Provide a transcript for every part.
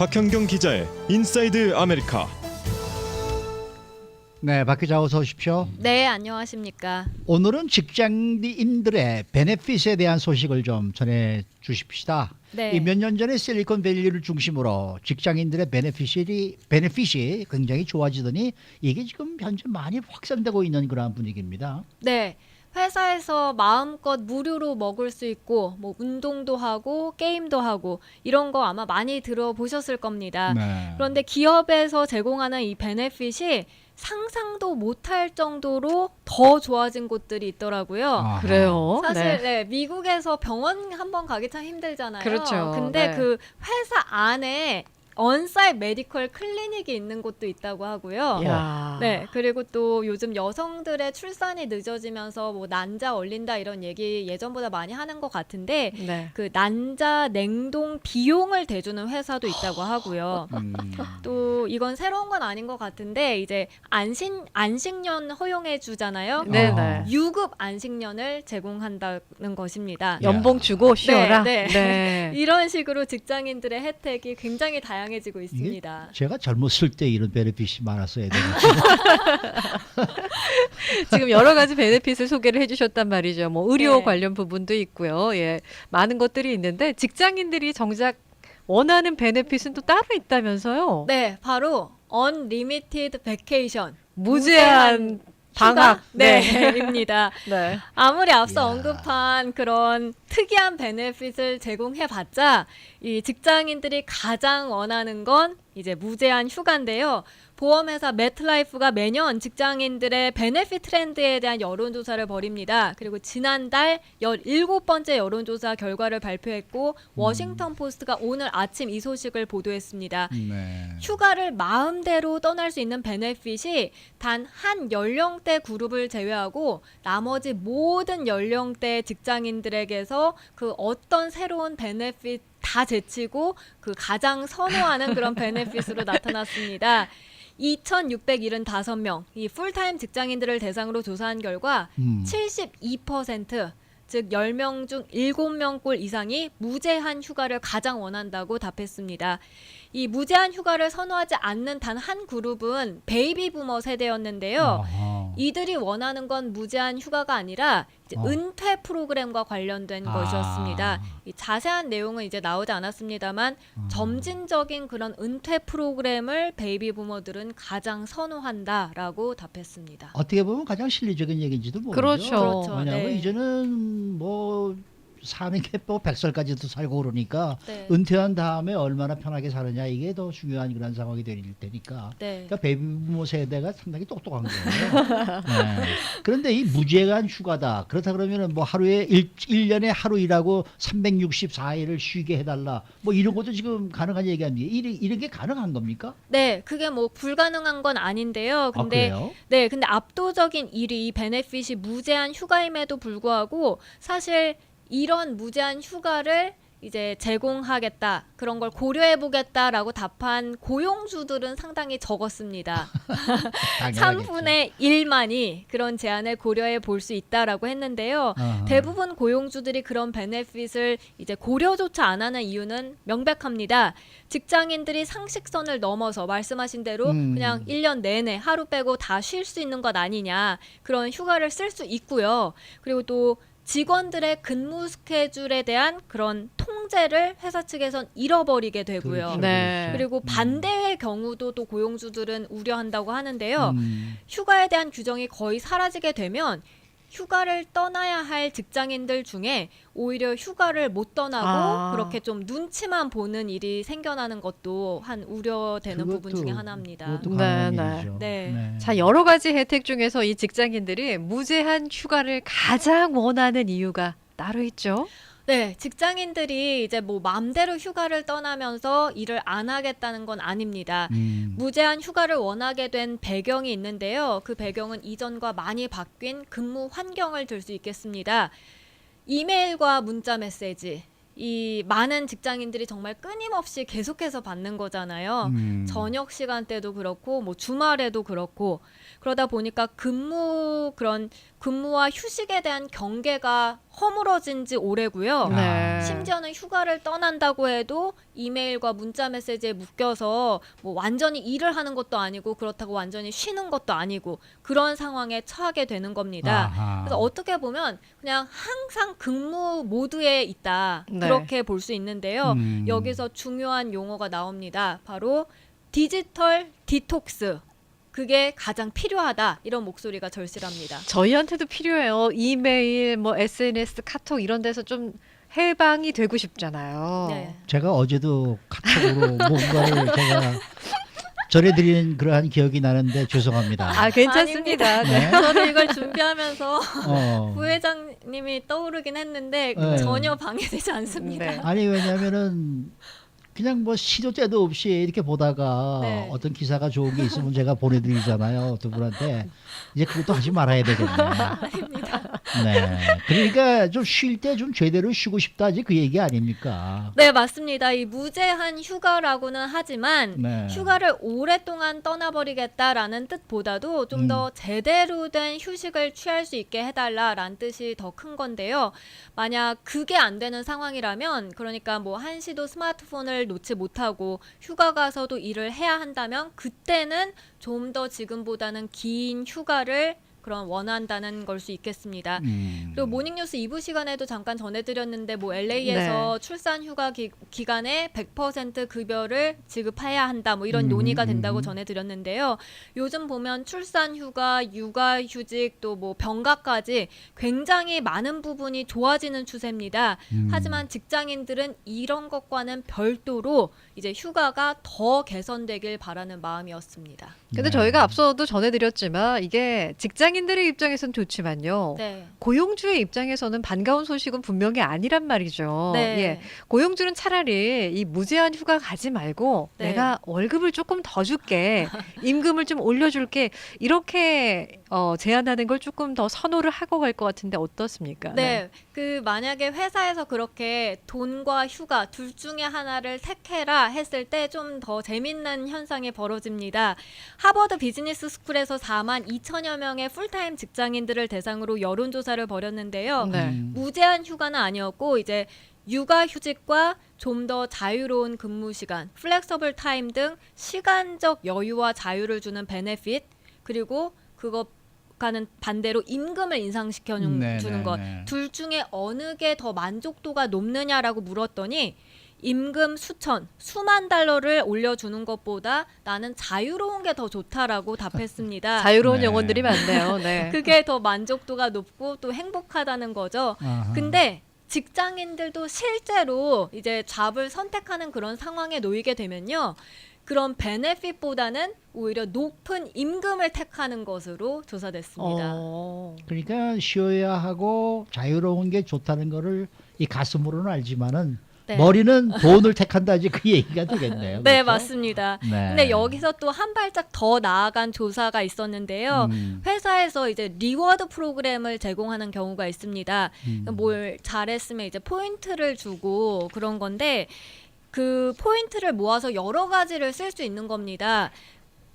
박현경 기자의 인사이드 아메리카. 네, 박 기자 어서 오십시오. 네, 안녕하십니까. 오늘은 직장인들의 베네핏에 대한 소식을 좀 전해 주십시다. 네. 이 몇 년 전에 실리콘밸리를 중심으로 직장인들의 베네핏이 굉장히 좋아지더니 이게 지금 현재 많이 확산되고 있는 그런 분위기입니다. 네. 회사에서 마음껏 무료로 먹을 수 있고 뭐 운동도 하고 게임도 하고 이런 거 아마 많이 들어보셨을 겁니다. 네. 그런데 기업에서 제공하는 이 베네핏이 상상도 못할 정도로 더 좋아진 곳들이 있더라고요. 아하. 그래요? 사실 네. 미국에서 병원 한번 가기 참 힘들잖아요. 그렇죠. 근데 네. 그 회사 안에 언사이트 메디컬 클리닉이 있는 곳도 있다고 하고요. 야. 네, 그리고 또 요즘 여성들의 출산이 늦어지면서 뭐 난자 얼린다 이런 얘기 예전보다 많이 하는 것 같은데 네. 그 난자 냉동 비용을 대주는 회사도 있다고 하고요. 또 이건 새로운 건 아닌 것 같은데 이제 안식년 허용해 주잖아요. 네, 어. 네. 유급 안식년을 제공한다는 것입니다. 연봉 주고 쉬어라. 네. 네. 이런 식으로 직장인들의 혜택이 굉장히 다양해지고 있습니다. 제가 젊었을 때 이런 베네핏이 많았어야 되는데. 지금 여러 가지 베네핏을 소개를 해주셨단 말이죠. 뭐 의료 네. 관련 부분도 있고요. 예, 많은 것들이 있는데 직장인들이 정작 원하는 베네핏은 또 따로 있다면서요. 네, 바로 Unlimited Vacation. 무제한 방학. 네, 입니다. 네. 아무리 앞서 이야. 언급한 그런 특이한 베네핏을 제공해봤자 이 직장인들이 가장 원하는 건 이제 무제한 휴가인데요. 보험회사 매트라이프가 매년 직장인들의 베네핏 트렌드에 대한 여론조사를 벌입니다. 그리고 지난달 17번째 여론조사 결과를 발표했고 워싱턴 포스트가 오늘 아침 이 소식을 보도했습니다. 네. 휴가를 마음대로 떠날 수 있는 베네핏이 단 한 연령대 그룹을 제외하고 나머지 모든 연령대 직장인들에게서 그 어떤 새로운 베네핏 다 제치고 그 가장 선호하는 그런 베네핏으로 나타났습니다. 2,675명, 이 풀타임 직장인들을 대상으로 조사한 결과 72%, 즉 10명 중 7명 꼴 이상이 무제한 휴가를 가장 원한다고 답했습니다. 이 무제한 휴가를 선호하지 않는 단 한 그룹은 베이비 부머 세대였는데요. 아하. 이들이 원하는 건 무제한 휴가가 아니라 이제 은퇴 프로그램과 관련된 것이었습니다. 이 자세한 내용은 이제 나오지 않았습니다만 점진적인 그런 은퇴 프로그램을 베이비 부머들은 가장 선호한다라고 답했습니다. 어떻게 보면 가장 실리적인 얘기인지도 모르죠. 그렇죠. 그렇죠. 왜냐하면 네. 이제는 뭐 사는 게 뭐 100살까지도 살고 그러니까 네. 은퇴한 다음에 얼마나 편하게 사느냐 이게 더 중요한 그런 상황이 될 테니까. 네. 그러니까 베이비부모 세대가 상당히 똑똑한 거예요. 네. 그런데 이 무제한 휴가다. 그렇다 그러면은 뭐 하루에 1년에 하루 일하고 364일을 쉬게 해달라. 뭐 이런 것도 지금 가능한 얘기 아니에요. 이런 게 가능한 겁니까? 네, 그게 뭐 불가능한 건 아닌데요. 근데 그래요? 네, 근데 압도적인 1위 이 베네핏이 무제한 휴가임에도 불구하고 사실 이런 무제한 휴가를 이제 제공하겠다, 그런 걸 고려해보겠다라고 답한 고용주들은 상당히 적었습니다. 당연하겠죠. 3분의 1만이 그런 제안을 고려해 볼 수 있다라고 했는데요. 아하. 대부분 고용주들이 그런 베네핏을 이제 고려조차 안 하는 이유는 명백합니다. 직장인들이 상식선을 넘어서 말씀하신 대로 그냥 1년 내내 하루 빼고 다 쉴 수 있는 것 아니냐, 그런 휴가를 쓸 수 있고요. 그리고 또 직원들의 근무 스케줄에 대한 그런 통제를 회사 측에선 잃어버리게 되고요. 그렇죠, 네. 그렇죠. 그리고 반대의 경우도 또 고용주들은 우려한다고 하는데요. 음. 휴가에 대한 규정이 거의 사라지게 되면 휴가를 떠나야 할 직장인들 중에 오히려 휴가를 못 떠나고 그렇게 좀 눈치만 보는 일이 생겨나는 것도 한 우려되는 부분 중에 하나입니다. 그것도 네, 가능한 네. 일이죠. 네. 자, 여러 가지 혜택 중에서 이 직장인들이 무제한 휴가를 가장 원하는 이유가 따로 있죠. 네, 직장인들이 이제 뭐 마음대로 휴가를 떠나면서 일을 안 하겠다는 건 아닙니다. 무제한 휴가를 원하게 된 배경이 있는데요. 그 배경은 이전과 많이 바뀐 근무 환경을 들 수 있겠습니다. 이메일과 문자 메시지, 이 많은 직장인들이 정말 끊임없이 계속해서 받는 거잖아요. 저녁 시간대도 그렇고 뭐 주말에도 그렇고, 그러다 보니까 근무와 휴식에 대한 경계가 허물어진 지 오래고요. 네. 네. 심지어는 휴가를 떠난다고 해도 이메일과 문자 메시지에 묶여서 뭐 완전히 일을 하는 것도 아니고 그렇다고 완전히 쉬는 것도 아니고 그런 상황에 처하게 되는 겁니다. 아하. 그래서 어떻게 보면 그냥 항상 근무 모드에 있다. 네. 그렇게 볼 수 있는데요. 여기서 중요한 용어가 나옵니다. 바로 디지털 디톡스. 그게 가장 필요하다. 이런 목소리가 절실합니다. 저희한테도 필요해요. 이메일, 뭐 SNS, 카톡 이런 데서 좀 해방이 되고 싶잖아요. 네. 제가 어제도 카톡으로 뭔가를 제가 전해드리는 그러한 기억이 나는데 죄송합니다. 아, 괜찮습니다. 네. 네. 저도 이걸 준비하면서 어. 부회장님이 떠오르긴 했는데 네. 전혀 방해되지 않습니다. 네. 아니 왜냐면은 그냥 뭐 시도 때도 없이 이렇게 보다가 네. 어떤 기사가 좋은 게 있으면 제가 보내드리잖아요 두 분한테. 이제 그것도 하지 말아야 되겠네. 네. 그러니까 좀 쉴 때 좀 제대로 쉬고 싶다지 그 얘기 아닙니까? 네, 맞습니다. 이 무제한 휴가라고는 하지만 네. 휴가를 오랫동안 떠나버리겠다라는 뜻보다도 좀 더 제대로 된 휴식을 취할 수 있게 해달라라는 뜻이 더 큰 건데요. 만약 그게 안 되는 상황이라면 그러니까 뭐 한시도 스마트폰을 놓지 못하고 휴가 가서도 일을 해야 한다면 그때는 좀 더 지금보다는 긴 휴가를 그런 원한다는 걸 수 있겠습니다. 그리고 모닝뉴스 2부 시간에도 잠깐 전해드렸는데 뭐 LA에서 출산 휴가 기간에 100% 급여를 지급해야 한다 뭐 이런 논의가 된다고 전해드렸는데요. 요즘 보면 출산 휴가, 육아 휴직 또 뭐 병가까지 굉장히 많은 부분이 좋아지는 추세입니다. 하지만 직장인들은 이런 것과는 별도로 이제 휴가가 더 개선되길 바라는 마음이었습니다. 근데 네. 저희가 앞서도 전해드렸지만 이게 직장인들의 입장에서는 좋지만요. 네. 고용주의 입장에서는 반가운 소식은 분명히 아니란 말이죠. 네. 예. 고용주는 차라리 이 무제한 휴가 가지 말고 네. 내가 월급을 조금 더 줄게, 임금을 좀 올려줄게 이렇게 제안하는 걸 조금 더 선호를 하고 갈 것 같은데 어떻습니까? 네, 그 만약에 회사에서 그렇게 돈과 휴가 둘 중에 하나를 택해라 했을 때 좀 더 재밌는 현상이 벌어집니다. 하버드 비즈니스 스쿨에서 4만 2천여 명의 풀타임 직장인들을 대상으로 여론조사를 벌였는데요. 네. 무제한 휴가는 아니었고 이제 육아휴직과 좀 더 자유로운 근무 시간, 플렉서블 타임 등 시간적 여유와 자유를 주는 베네핏 그리고 그거과는 반대로 임금을 인상시켜 주는 것 둘 중에 어느 게 더 만족도가 높느냐라고 물었더니 임금 수만 달러를 올려주는 것보다 나는 자유로운 게 더 좋다라고 답했습니다. 자유로운 네. 영혼들이 많네요. 네. 그게 더 만족도가 높고 또 행복하다는 거죠. 아하. 근데 직장인들도 실제로 이제 잡을 선택하는 그런 상황에 놓이게 되면요. 그런 베네핏보다는 오히려 높은 임금을 택하는 것으로 조사됐습니다. 그러니까 쉬어야 하고 자유로운 게 좋다는 거를 이 가슴으로는 알지만은 네. 머리는 돈을 택한다지 그 얘기가 되겠네요. 네, 그렇죠? 맞습니다. 네. 근데 여기서 또 한 발짝 더 나아간 조사가 있었는데요. 회사에서 이제 리워드 프로그램을 제공하는 경우가 있습니다. 뭘 잘했으면 이제 포인트를 주고 그런 건데 그 포인트를 모아서 여러 가지를 쓸 수 있는 겁니다.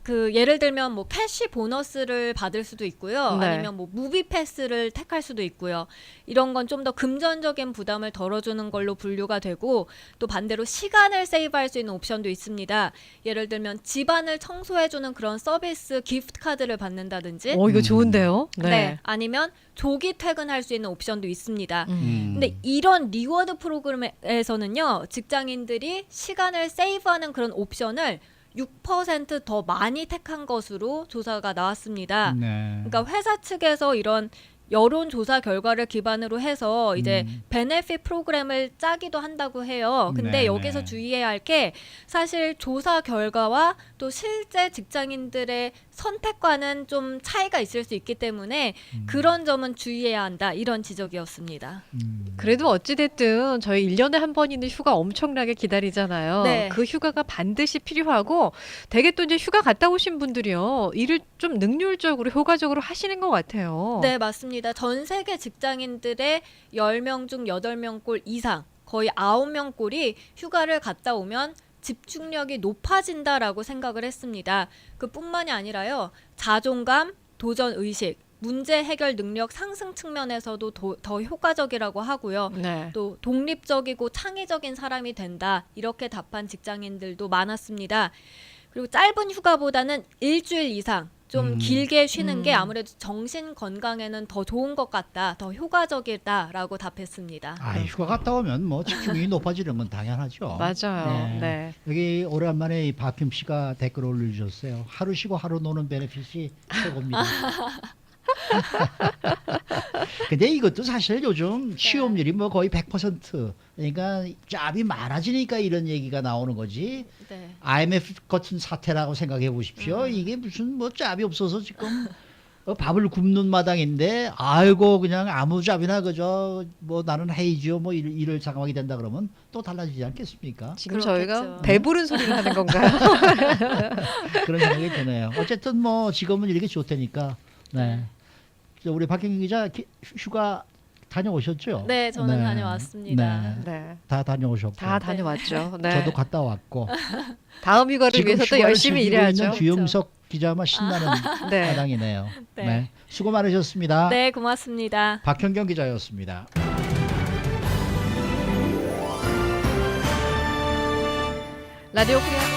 그 예를 들면 뭐 캐시 보너스를 받을 수도 있고요. 네. 아니면 뭐 무비 패스를 택할 수도 있고요. 이런 건 좀 더 금전적인 부담을 덜어주는 걸로 분류가 되고 또 반대로 시간을 세이브할 수 있는 옵션도 있습니다. 예를 들면 집안을 청소해주는 그런 서비스 기프트 카드를 받는다든지 이거 좋은데요? 네. 아니면 조기 퇴근할 수 있는 옵션도 있습니다. 음. 근데 이런 리워드 프로그램에서는요. 직장인들이 시간을 세이브하는 그런 옵션을 6%더 많이 택한 것으로 조사가 나왔습니다. 네. 그러니까 회사 측에서 이런 여론조사 결과를 기반으로 해서 이제 베네핏 프로그램을 짜기도 한다고 해요. 근데 네네. 여기서 주의해야 할 게 사실 조사 결과와 또 실제 직장인들의 선택과는 좀 차이가 있을 수 있기 때문에 그런 점은 주의해야 한다. 이런 지적이었습니다. 그래도 어찌됐든 저희 1년에 한 번 있는 휴가 엄청나게 기다리잖아요. 네. 그 휴가가 반드시 필요하고 되게 또 이제 휴가 갔다 오신 분들이요. 일을 좀 능률적으로 효과적으로 하시는 것 같아요. 네, 맞습니다. 전 세계 직장인들의 10명 중 8명 꼴 이상, 거의 9명 꼴이 휴가를 갔다 오면 집중력이 높아진다라고 생각을 했습니다. 그뿐만이 아니라요. 자존감, 도전 의식, 문제 해결 능력 상승 측면에서도 더 효과적이라고 하고요. 네. 또 독립적이고 창의적인 사람이 된다. 이렇게 답한 직장인들도 많았습니다. 그리고 짧은 휴가보다는 일주일 이상 좀 길게 쉬는 게 아무래도 정신 건강에는 더 좋은 것 같다. 더 효과적이다라고 답했습니다. 아, 휴가 갔다 오면 뭐 집중력이 높아지는 건 당연하죠. 맞아요. 네. 여기 오랜만에 이 박힘 씨가 댓글 올려주셨어요. 하루 쉬고 하루 노는 베네핏이 최고입니다. 근데 이것도 사실 요즘 취업률이 뭐 거의 100%. 그러니까 잡이 많아지니까 이런 얘기가 나오는 거지. 네. IMF 같은 사태라고 생각해 보십시오. 이게 무슨 뭐 잡이 없어서 지금 밥을 굶는 마당인데 아이고 그냥 아무 잡이나 그저 뭐 나는 해이지요 뭐 이럴 상황이 된다 그러면 또 달라지지 않겠습니까? 지금 그렇겠죠. 저희가 배부른 소리를 하는 건가요? 그런 생각이 드네요. 어쨌든 뭐 지금은 이렇게 좋다니까. 네. 저 우리 박경희 기자 휴가 다녀오셨죠? 네, 저는 다녀왔습니다. 네. 네. 다 다녀오셨고. 다 다녀왔죠. 네. 저도 갔다 왔고. 다음 휴가를 지금 위해서 또 휴가를 열심히 즐기고 일해야죠. 있는 주영석 기자만 신나는 네. 마당이네요. 네. 네. 수고 많으셨습니다. 네, 고맙습니다. 박현경 기자였습니다. 라디오 코리아